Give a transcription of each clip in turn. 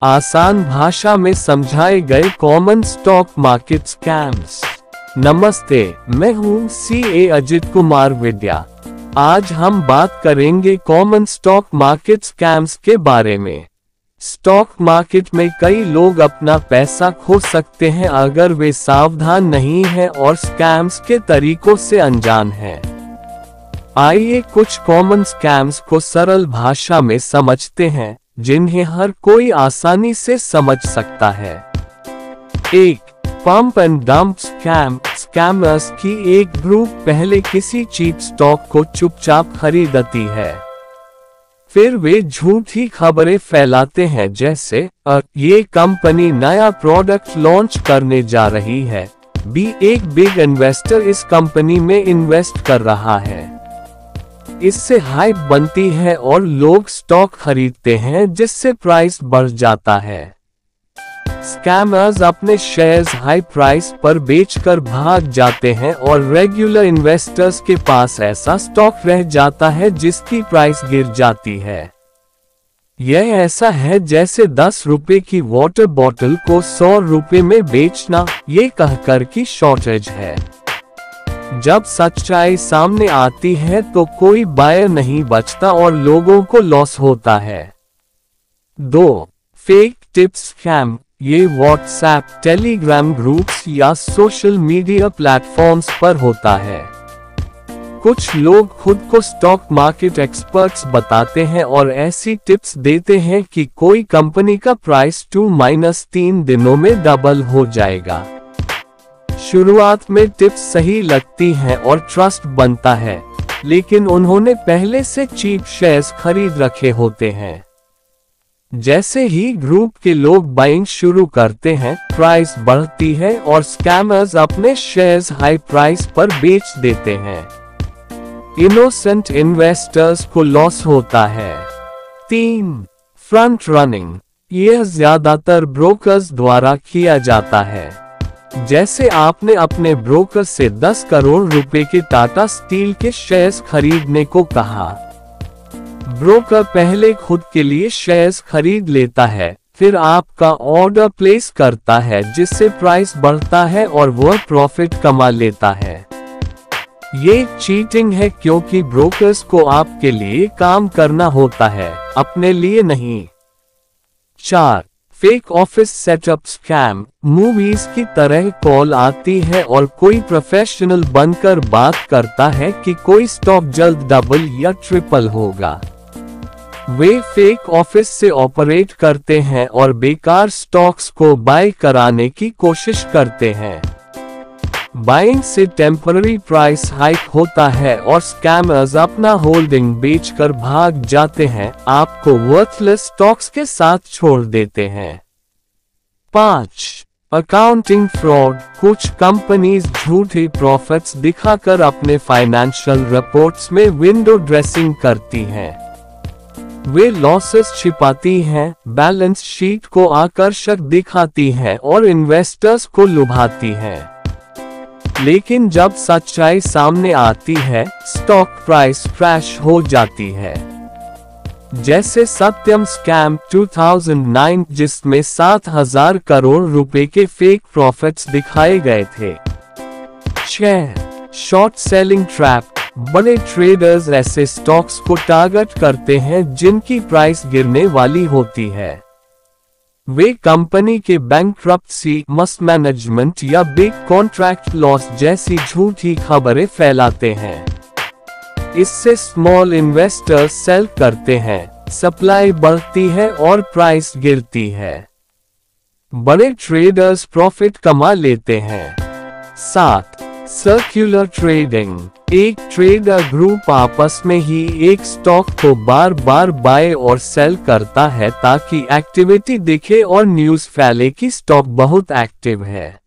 आसान भाषा में समझाए गए कॉमन स्टॉक मार्केट स्कैम्स। नमस्ते, मैं हूं CA अजित कुमार विद्या। आज हम बात करेंगे कॉमन स्टॉक मार्केट स्कैम्स के बारे में। स्टॉक मार्केट में कई लोग अपना पैसा खो सकते हैं अगर वे सावधान नहीं हैं और स्कैम्स के तरीकों से अनजान हैं। आइए कुछ कॉमन स्कैम्स को सरल भाषा में समझते हैं, जिन्हें हर कोई आसानी से समझ सकता है। 1. Pump and dump scam. Scammers की एक ग्रुप पहले किसी चीप स्टॉक को चुपचाप खरीदती है, फिर वे झूठी खबरें फैलाते हैं जैसे ये कंपनी नया प्रोडक्ट लॉन्च करने जा रही है, एक बिग इन्वेस्टर इस कंपनी में इन्वेस्ट कर रहा है। इससे हाइप बनती है और लोग स्टॉक खरीदते हैं, जिससे प्राइस बढ़ जाता है। स्कैमर्स अपने शेयर्स हाई प्राइस पर बेचकर भाग जाते हैं और रेगुलर इन्वेस्टर्स के पास ऐसा स्टॉक रह जाता है जिसकी प्राइस गिर जाती है। यह ऐसा है जैसे 10 रुपए की वाटर बॉटल को 100 रुपए में बेचना, ये कहकर कि शॉर्टेज है। जब सच्चाई सामने आती है तो कोई बायर नहीं बचता और लोगों को लॉस होता है। 2. Fake tips scam. ये व्हाट्सएप, टेलीग्राम ग्रुप्स या सोशल मीडिया प्लेटफॉर्म्स पर होता है। कुछ लोग खुद को स्टॉक मार्केट एक्सपर्ट्स बताते हैं और ऐसी टिप्स देते हैं कि कोई कंपनी का प्राइस 2-3 दिनों में डबल हो जाएगा। शुरुआत में टिप्स सही लगती हैं और ट्रस्ट बनता है, लेकिन उन्होंने पहले से चीप शेयर्स खरीद रखे होते हैं। जैसे ही ग्रुप के लोग बाइंग शुरू करते हैं, प्राइस बढ़ती है और स्कैमर्स अपने शेयर्स हाई प्राइस पर बेच देते हैं। इनोसेंट इन्वेस्टर्स को लॉस होता है। 3. Front running. यह ज्यादातर ब्रोकर्स द्वारा किया जाता है। जैसे आपने अपने ब्रोकर से 10 करोड़ रुपए के टाटा स्टील के शेयर्स खरीदने को कहा। ब्रोकर पहले खुद के लिए शेयर्स खरीद लेता है, फिर आपका ऑर्डर प्लेस करता है, जिससे प्राइस बढ़ता है और वह प्रॉफिट कमा लेता है। ये चीटिंग है क्योंकि ब्रोकर्स को आपके लिए काम करना होता है, अपने लिए नहीं। 4. Fake office setup scam. Movies की तरह कॉल आती है और कोई प्रोफेशनल बनकर बात करता है कि कोई स्टॉक जल्द डबल या ट्रिपल होगा। वे फेक ऑफिस से ऑपरेट करते हैं और बेकार स्टॉक्स को बाय कराने की कोशिश करते हैं। बाइंग से टेम्पररी प्राइस हाइक होता है और स्कैमर्स अपना होल्डिंग बेचकर भाग जाते हैं, आपको वर्थलेस स्टॉक्स के साथ छोड़ देते हैं। 5. Accounting fraud. कुछ कंपनीज झूठे प्रॉफिट्स दिखाकर अपने फाइनेंशियल रिपोर्ट्स में विंडो ड्रेसिंग करती हैं। वे लॉसेस छिपाती हैं, बैलेंस शीट को आकर्षक दिखाती हैं और इन्वेस्टर्स को लुभाती हैं। लेकिन जब सच्चाई सामने आती है, स्टॉक प्राइस क्रैश हो जाती है। जैसे सत्यम स्कैम 2009, जिसमें 7,000 करोड़ रुपए के फेक प्रॉफिट्स दिखाए गए थे। 6. Short selling trap. बड़े ट्रेडर्स ऐसे स्टॉक्स को टारगेट करते हैं जिनकी प्राइस गिरने वाली होती है। वे कंपनी के बैंकरप्सी, मिसमैनेजमेंट या बिग कॉन्ट्रैक्ट लॉस जैसी झूठी खबरें फैलाते हैं। इससे स्मॉल इन्वेस्टर्स सेल करते हैं, सप्लाई बढ़ती है और प्राइस गिरती है। बड़े ट्रेडर्स प्रॉफिट कमा लेते हैं। 7. Circular trading. एक ट्रेडर ग्रुप आपस में ही एक स्टॉक को बार बार बाय और सेल करता है ताकि एक्टिविटी दिखे और न्यूज फैले कि स्टॉक बहुत एक्टिव है।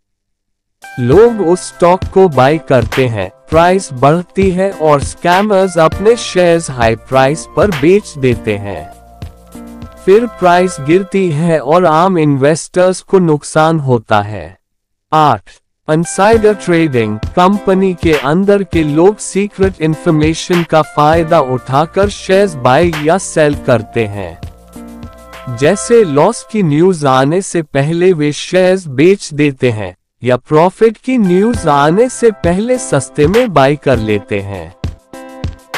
लोग उस स्टॉक को बाय करते हैं, प्राइस बढ़ती है और स्कैमर्स अपने शेयर्स हाई प्राइस पर बेच देते हैं। फिर प्राइस गिरती है और आम इन्वेस्टर्स को नुकसान होता है। 8. Insider trading. कंपनी के अंदर के लोग सीक्रेट इंफॉर्मेशन का फायदा उठाकर शेयर्स बाय या सेल करते हैं। जैसे लॉस की न्यूज आने से पहले वे शेयर्स बेच देते हैं या प्रॉफिट की न्यूज आने से पहले सस्ते में बाई कर लेते हैं।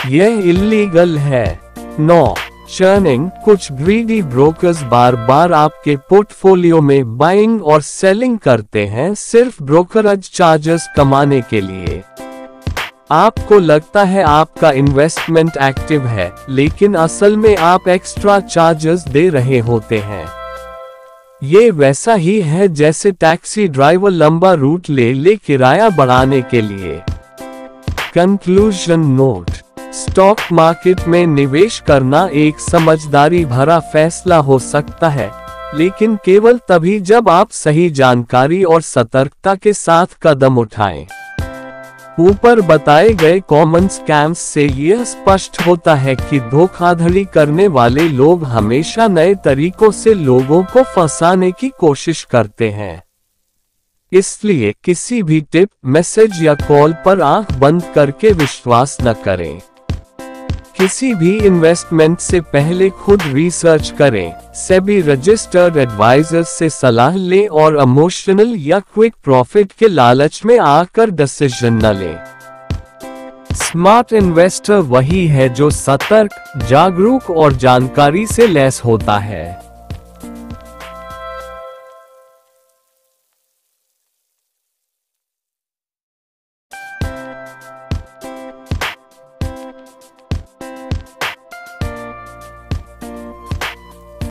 यह इल्लीगल है। 9. चर्निंग। कुछ ग्रीडी ब्रोकर्स बार बार आपके पोर्टफोलियो में बाइंग और सेलिंग करते हैं सिर्फ ब्रोकरेज चार्जेस कमाने के लिए। आपको लगता है आपका इन्वेस्टमेंट एक्टिव है, लेकिन असल में आप एक्स्ट्रा चार्जेस दे रहे होते हैं। ये वैसा ही है जैसे टैक्सी ड्राइवर लंबा रूट ले किराया बढ़ाने के लिए। Conclusion note. स्टॉक मार्केट में निवेश करना एक समझदारी भरा फैसला हो सकता है, लेकिन केवल तभी जब आप सही जानकारी और सतर्कता के साथ कदम उठाएं। ऊपर बताए गए कॉमन स्कैम्स से यह स्पष्ट होता है कि धोखाधड़ी करने वाले लोग हमेशा नए तरीकों से लोगों को फंसाने की कोशिश करते हैं। इसलिए किसी भी टिप, मैसेज या कॉल पर आंख बंद करके विश्वास न करें। किसी भी इन्वेस्टमेंट से पहले खुद रिसर्च करें, सेबी रजिस्टर्ड एडवाइजर से सलाह लें और इमोशनल या क्विक प्रॉफिट के लालच में आकर डिसीजन न लें। स्मार्ट इन्वेस्टर वही है जो सतर्क, जागरूक और जानकारी से लैस होता है।